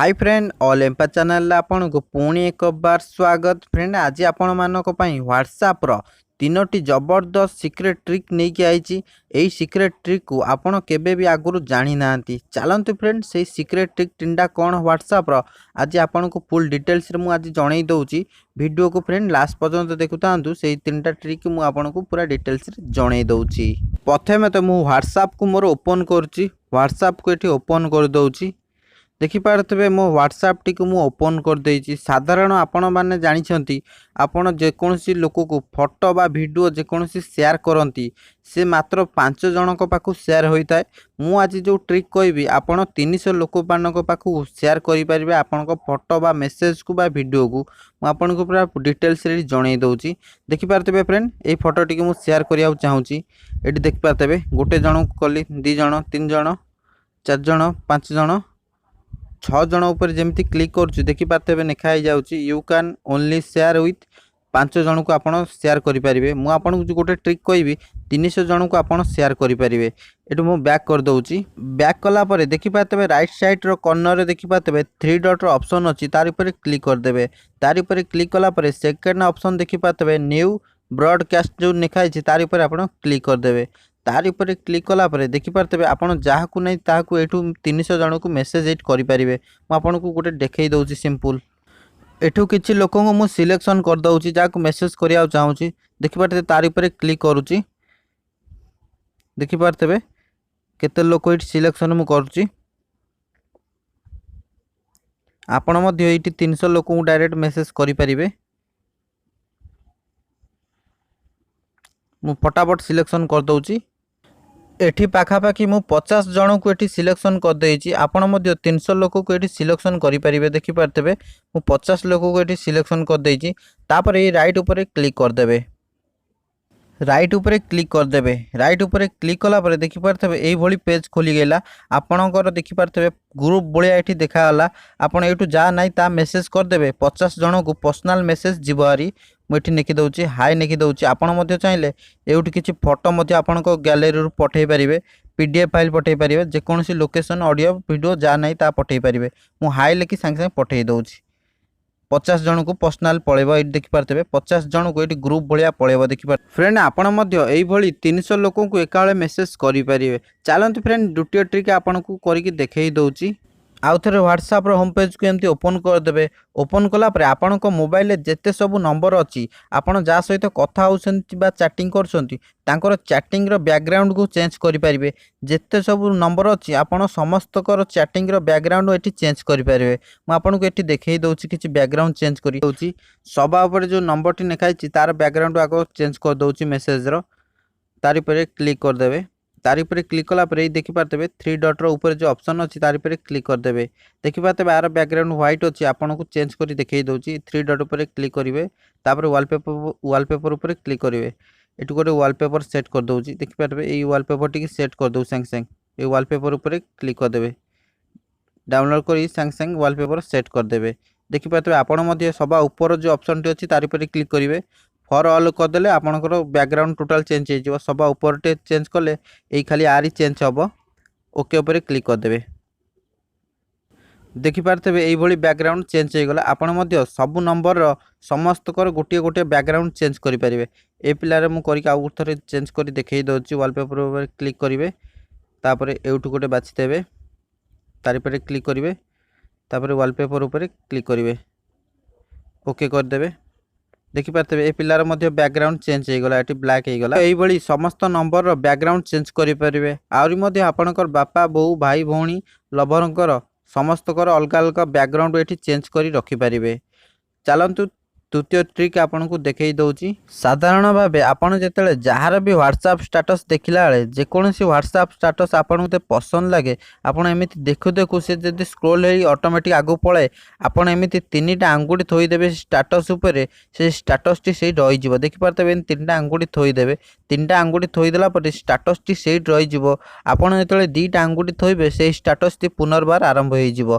Hi friend all एम्पा channel आपन को पुणी एक बार स्वागत। फ्रेंड आज आपण मानक पई व्हाट्सएप रो तीनोटी जबरदस्त सीक्रेट ट्रिक नहीं कि आईची। एई सीक्रेट ट्रिक को आपण केबे भी आगुरु जानि नांती। चलंतु फ्रेंड से सीक्रेट ट्रिक तीनटा कोन व्हाट्सएप रो आज आपण को फुल डिटेल्स रे मु आज जणै दउची। वीडियो को फ्रेंड लास्ट पर्यंत देखुतांतु। से तीनटा ट्रिक मु आपण को पूरा डिटेल्स रे जणै दउची। प्रथमे तो मु व्हाट्सएप को मोर ओपन करची। व्हाट्सएप को एठी ओपन कर दउची। देखिपारे मो व्हाट्सएप टी को मु ओपन कर देइछि। साधारण आपण माने जानिछंती आपण जेकोसी लोक को फोटो बा वीडियो जेकोसी शेयर करंती से मात्र 5 जनक पाखु शेयर होइताय। मु आज जो ट्रिक कहबी आपण 300 लोक मानक पाखु शेयर करि परिबे। आपण को फोटो बा मेसेज को बा वीडियो को मु आपण को पूरा डिटेल्स रे जणै दउछि। देखिपारे फ्रेंड ए फोटो टी को मु शेयर करिया चाहूछि। एटी देखिपारे गोटे जन को कली 2 जन 3 जन 4 जन 5 जन 6 जन ऊपर जमती क्लिक करूँ देखिपारे लिखाई जाऊँगी you can only share with 5 जन को आपड़ शेयर करेंगे। मुझे आपको जो गोटे ट्रिक कहबी 300 जन को आपड़ शेयर करेंगे। ये मुझे बैक कर दूसरी। बैक कलापर देखिपारे राइट साइड रो कॉर्नर देखिपारे 3 डॉट ऑप्शन अच्छी तार ऊपर क्लिक करदे। तार ऊपर क्लिक कलापर सेकेंड ऑप्शन देखिपारे न्यू ब्रॉडकास्ट जो लिखाई तार ऊपर आप क्लिक करदे। तार ऊपर क्लिक कलापर देखिपारे आपड़ जहाँ को नहीं ताकू एठू 300 जन को मेसेज एट करेंगे। मुझे आपको गोटे देखई दूसरी सिंपल एठू किसी लोक मु सिलेक्शन कर दूसरी जहाँ को मेसेज करिया चाहूँगी। देखिपारे तार ऊपर क्लिक करुच्ची। देखिपारे केते लोक ये सिलेक्शन मु करुच्ची। आपण मध्य ये 300 लोक को डायरेक्ट मेसेज करेंगे। मु फटाफट सिलेक्शन कर दूसरी। एठी पाखापाखि मु 50 जन को एठी सिलेक्शन कर देइछि। आपण मध्य 300 लोक को एठी सिलेक्शन करि परिबे। देखि पारतेबे मु 50 लोक को एठी सिलेक्शन कर देइछि। तापर ए राइट ऊपर क्लिक कर देबे। राइट ऊपर क्लिक कर देबे। राइट ऊपर क्लिक कला पर देखि पारतेबे एई भली पेज खोली गेला। आपणकर देखि पारतेबे ग्रुप बळिया एठी देखाला। आपण एठू जा नाही ता मेसेज कर देबे। 50 जन को पर्सनल मेसेज जिबारी मुझे लिखि दूसरी हाई लिखि दूसरी। आपड़ चाहिए एवं किसी फोटो आपण गैलेरी पठे पारे। पीडीएफ फाइल पठे पारे। जेकोसी लोकेशन ऑडियो वीडियो जहाँ नहीं ता पठे पारे। मु हाई लिखि सांगे सांगे पठे दूसरी। 50 जन को पर्सनाल पड़ेब। ये देखिपारे 50 जन को ये ग्रुप भाया पड़ेब। देखिपारे फ्रेंड आपण यही 300 लोक को एका मेसेज करेंगे। चलते फ्रेंड द्वितीय ट्रिक आपन को करके देखई दूसरी। आउ थे व्हाट्सएप होम पेज को एमती ओपन करदे। ओपन कलापर आपण मोबाइल जिते सब नंबर अच्छी आपड़ जहाँ सहित कथा होती चैटिंग कर चैटिंग बैकग्राउंड को चेंज करेंगे। जिते सब नंबर अच्छी आपड़ समस्त चैटिंग बैकग्राउंड ये चेंज करेंगे। मुझे ये देखई दूसरी किसी बैकग्राउंड चेंज कर दूसरी। सभा उपर जो नंबर टी लिखाई तार बैकग्राउंड आग चेंज कर दूसरी मेसेजर। तार पर क्लिक करदे। तार ऊपर क्लिक कलापर देखिपारे 3 डॉट ऊपर जो ऑप्शन अच्छी तार ऊपर क्लिक करदे। देखिपारे यार बैकग्राउंड व्हाइट अच्छी आपन को चेंज कर देखई दूसरी। 3 डॉट ऊपर क्लिक करेंगे। तापर वॉलपेपर ऊपर क्लिक करेंगे। ये गोटे वॉलपेपर सेट कर दूसरी। देखिपारे ये वॉलपेपर टी सेट कर दो सांगे सांगे। ये वॉलपेपर ऊपर क्लिक करदे। डाउनलोड कर सांगे सांगे वॉलपेपर सेट करदे। देखिपारे आपड़ सभा ऊपर जो ऑप्शन टी अच्छी तार ऊपर क्लिक करेंगे। फॉर ऑल करदे आपणकर बैकग्राउंड टोटाल चेंज हो सभा ऊपर टे चेंज कले यही खाली आरी चेंज हम। ओके ऊपर क्लिक करदे। देखिपारे यही बैकग्राउंड चेंज हो गला। आपण सब नंबर समस्त गोटे गोटे बैकग्राउंड चेंज करेंगे। ए पिलारे मु करके आउ थे चेंज कर देखई दूसरी। वॉलपेपर ऊपर क्लिक करेंगे। तापर एठू गोटे बाछि देबे। तार ऊपर क्लिक करेंगे। तापर वॉलपेपर ऊपर क्लिक करेंगे। ओके करदे। देखिपारे ए पिलार बैकग्राउंड चेंज हो गला। ये ब्लैक हो गला। यही समस्त नंबर बैकग्राउंड चेंज करेंगे। आहरी आपणकर बापा बो भाई भौणी लभरंकर समस्त अलग अलग बैकग्राउंड ये चेंज कर रखिपारे। चलतु तृतीय ट्रिक आपन को देखई दूसरी। साधारण भाव आपड़ जिते जार भी व्हाट्सएप स्टेटस देखला बेले जेकोसी व्हाट्सएप स्टेटस आपन को पसंद लगे आपड़ एमती देखु देखु सी जब स्क्रोल हो ऑटोमेटिक आगू पड़े आपड़ एमती 3टा आंगुठी थोईदेवे स्टेटस उपर से स्टेटस टी से रही। देखिपारे 3टा आंगुठी थोईदेवे। 3टा आंगुठी थोईदेला स्टेटस टी से रही। आपड़ जो 2टा आंगुठी थोइबे से स्टेटस टी पुनर्बार आरंभ हो।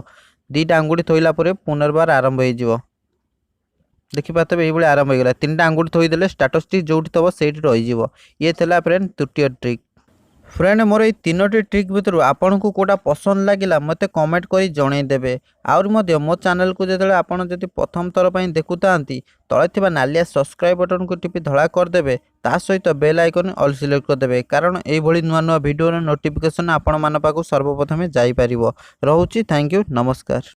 2टा आंगुठी थोइला पुनर्बार आरंभ हो। देखिपारे ये आरंभ हो गला। 3टा आंगुठी थोईदेले स्टेटस टी जो थब से रही। ये थला फ्रेंड तृतीय ट्रिक। फ्रेंड मोर ये तीनोटी ट्रिक भितर आपन को कोटा पसंद लगिला मते कमेंट करी जणैदेबे। आउर मध्य मो चैनल को जेतले आपन जदि प्रथम थर पई देखुतांती तळे थिबा नालिया सब्सक्राइब बटन को टिपि धळा करदेबे ता सहित बेल आइकन ऑल सिलेक्ट करदेबे कारण एई भली नुवा नुवा वीडियो नोटिफिकेशन आपन मान पाखु सर्वप्रथमे जाई परिबो। रहूची थैंक यू नमस्कार।